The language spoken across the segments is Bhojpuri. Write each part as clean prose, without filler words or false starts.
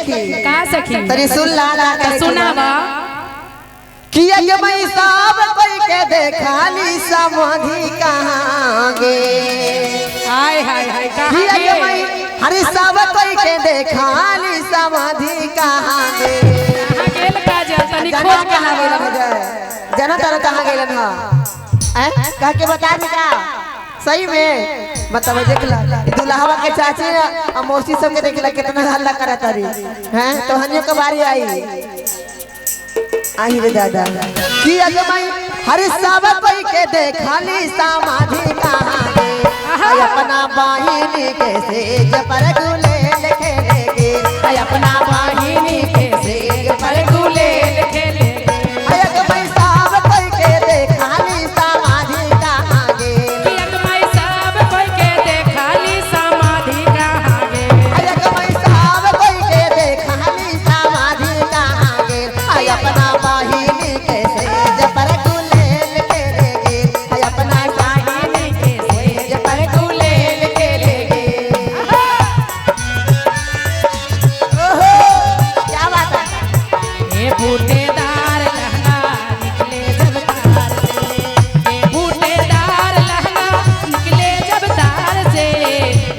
सखी का सखी तरी सुन ला सुनावा किया के मैं सब कोई के देखाली समाधि कहाँ गे हाय हाय हाय किया के मैं हरि सब कोई के देखाली समाधि कहाँ गे कहां गेल काजल तनी खोज के ना बोला जना तारा कहाँ गेलन ह कह के बता दे का सही में मतलब देखला दुल्हावा के चाची और मौसी सब के देखला कितना हल्ला करत रही हैं तो हनियो के बारी आई रे दादा कि अजमाई हर सब कोई के देखाली समाधि कहाँ गे अपना बाहिनी के सेज पर गुलेल खेलेगे अपना वाहिनी के सेज पर गुलेल खेलेगे अजमाई सब कोई के देखाली समाधि कहाँ गे अजमाई सब कोई के देखाली समाधि कहाँ गे अजमाई सब कोई के देखाली समाधि कहाँ गे अपना बाहिनी के सेज पर गुलेल खेलेगे अपना वाहिनी के सेज पर गुलेल खेलेगे ओहो क्या बात है ए बूटेदार लहंगा निकले जब तार से ए बूटेदार लहंगा निकले जब तार से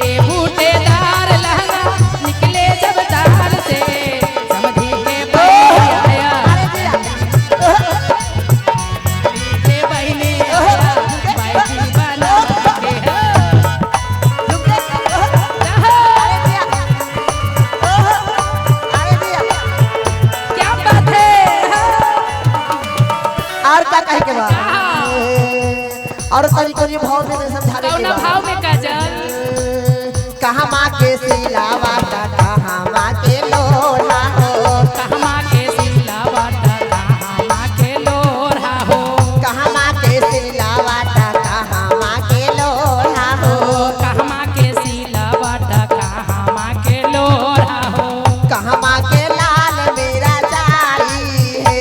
ए बूटेदार लहंगा निकले जब तार से समझी के आया के बहने आया बाईजी बना के क्या बात है और क्या कहे के बाद और तरीको ये भाव में समझाने के कौना बाद भाव में काजल कहाँ माँ के सिलावा का कहाँ माँ के लोला हो कहमा के सिला बाटा कहमा के लोरा हो कहाँ माँ के सिलावा का कहाँ माँ के लोला हो कहमा के सिला बाटा कहमा के लोरा हो कहाँ माँ के लाल मेरा जाई है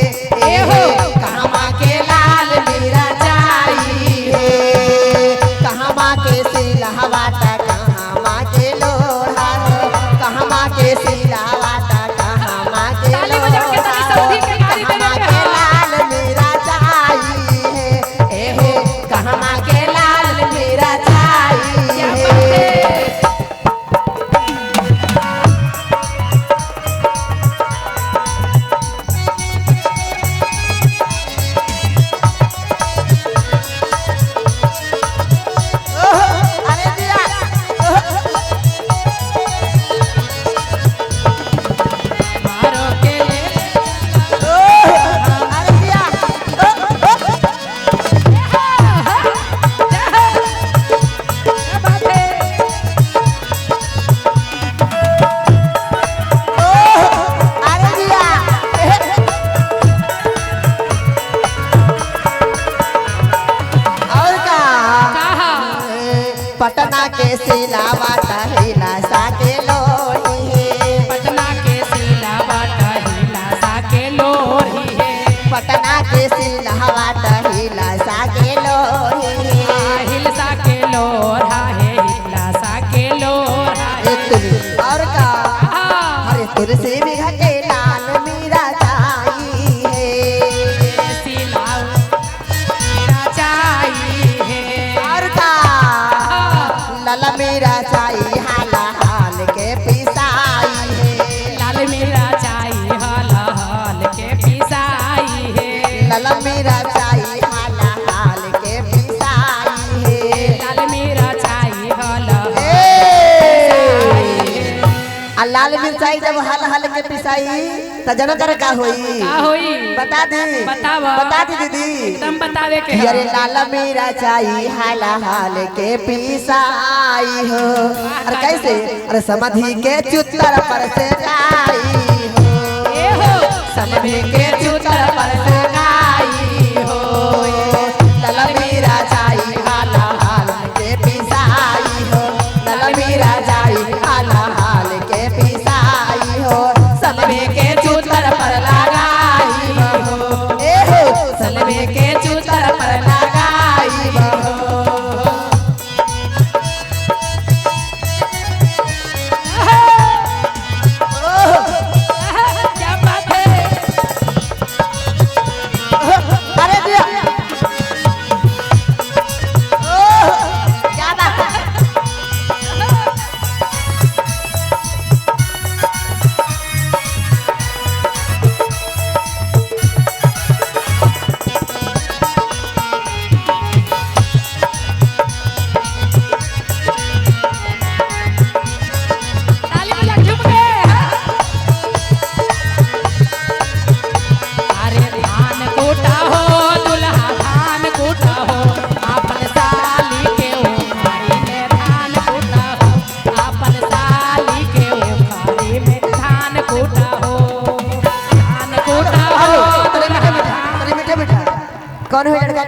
ए हो कहाँ माँ के लाल मेरा जाई है कहाँ माँ के सिलावा का कहाँ माँ के लोला हो कहाँ माँ के सिलावा का कहाँ माँ के ताली बजा के तनी सभी के गाड़ी देने कहाँ के के हो। लाल मेरा जाई है ए हो कहाँ माँ के लाल मेरा जाई क्या है बात है अरे दिया मारो के ले अरे दिया क्या बात है अरे दिया और का कहा पटना के सिलावा हिला सा के लोही पटना के सिला बाटा हिला सा के लोरी है पटना के सिलावा हिला सा के लोही हिलसा के लोरा है हिलसा के लोरा है और का कहा हरे तुलसी बिघा के लाल मीरा जाई है सिलाऊ मेरा चाहिए है और का लाल मीरा जाई हाला हाल के पिसाई है लाल मेरा चाहिए हाल हाल के पिसाई है लाल मीरा जाई हाला हाल के पिसाई है लाल मेरा चाहिए हाल आ लाल मिर्चाई जब हल हल के पिसाई त जना कर का होई का होई बता दे बतावा बता दी दीदी एकदम बतावे के कि अरे लाल मेरा चाई हाल हाल के पिसाई हो अरे कैसे अरे समाधि के चुतर पर से लाई हो ए हो समझे के चुतर पर से गाई हो लाल मेरा चाई हाल हाल के पिसाई हो लाल मेरा चाई हाल हाल के पिसाई हो सलवे के चुतर पर लगाई हो ए हो सलवे के चुतर पर लगाई हो ओह कूटा हो, धान कूटा हो, तेरे मीठे मीठा कौन है लड़का?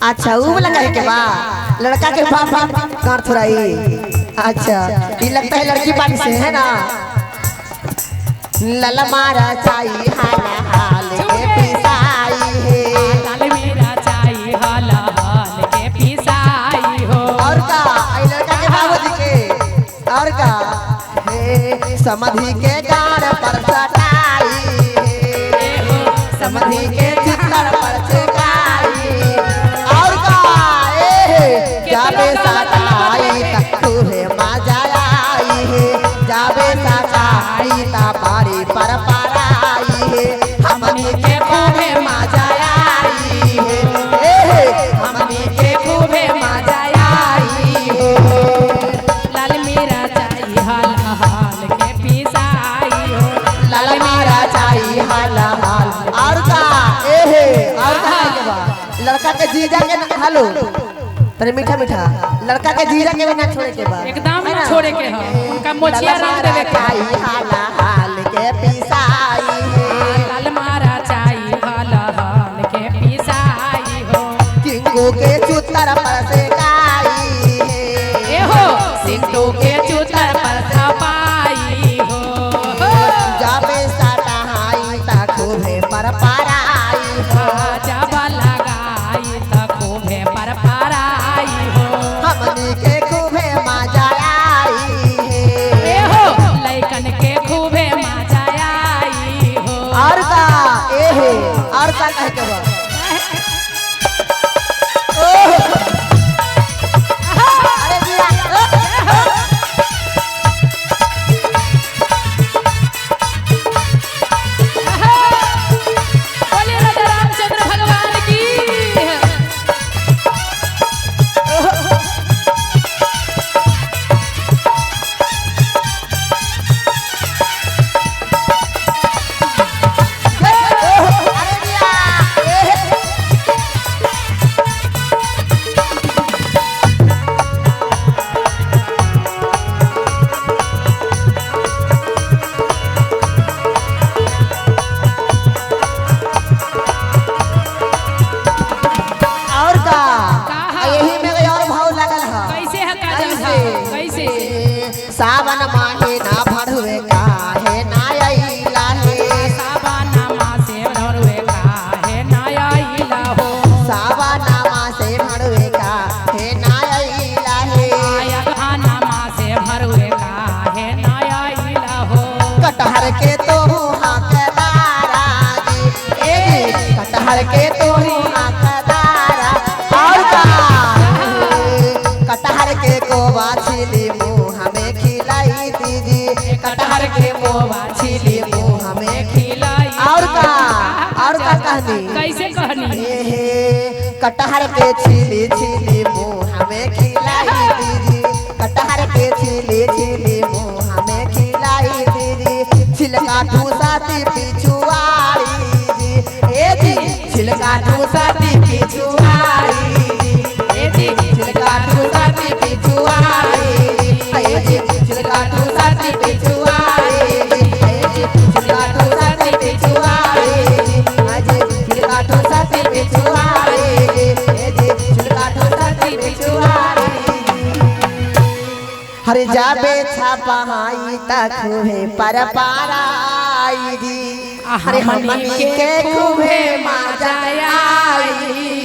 अच्छा वो वाला कहे के बा लड़का के बाप गांठ थोड़ाई। अच्छा ये लगता है लड़की पानी से है ना। लल मारा चाई हाला हाल के पिसाई है, लाल मेरा चाई हाल हाल के पिसाई हो। और का आई लड़का के बाबूजी के और का हे समधि के गाड़ पर सटाई है, समधि के चित्तर पर चकाई। और का जाबे सटाई तक तुहे मजा आई है, जाबे सटाई ता पारी पर पाराई है, हमनी के खूबे मजा आई है, हमनी के खूबे मजा आई है। लाल मेरा चाई हाल हाल के पिसाई हो, लाल मेरा चाई हाल हाल। और का और का है के बा लड़का के जीजा के ना हेलो तेरे मीठा मीठा लड़का के जीजा के भी ना छोड़े के बा, एकदम ना छोड़े के हो, उनका मोचिया रंग देवे के। चाई हाल हाल के पिसाई है, लाल मारा चाई हाल हाल के पिसाई हो। किंगो के चुतर पर से गाई है, ए हो सिंधु के चूतर पर छपाई हो, जाबे सटाई ता खूबे पर पाराई हो, जब लगाई त खूबे पर पाराई हो। हमनी के खूबे मजा आई है। ए हो लइकन के खूबे मजा आई हो। और का और का कहे के बा अरे जिया बोलिए राजा रामचंद्र भगवान की। अरे जिया और का यही में और भाव लगल है। कैसे है काजल कैसे? कैसे सावन महीना भरवे का है ना आइला है, सावन मा से भरवे काहे ना आइला हो, सावन से भरवे का है ना आइला है, अगहन मा से भरवे काहे ना आइला हो। कटहर के तो हकदारा जी कटहर के तो हकदारा। और का कटहर के कोवा छिली मुँह हमें खिलाई दीजिए, कटहर के मोवा छिली मुँह हमें खिलाई। और का कहनी कैसे कहनी कटहर के छिली छिली मुँह हमें खिलाई दीजिए, कटहर के छिली छिली मुँह हमें खिलाई दीजिए, छिलका ठूसाती पिछुआड़ी जी ए जी छिलका ठूसाती पिछुआड़ी ए जी छिलका ठूसाती पिछुआड़ी ए जी छिलका ठूसाती पिछुआड़ी ए जी छिलका ठूसाती पिछुआड़ी ए जी छिलका ठूसाती पिछुआड़ी ए जी छिलका ठूसाती पिछुआड़ी। हरे जाबे छापाई तक है पर पाराई जी, हरे हमनी के खूबे मजा आई।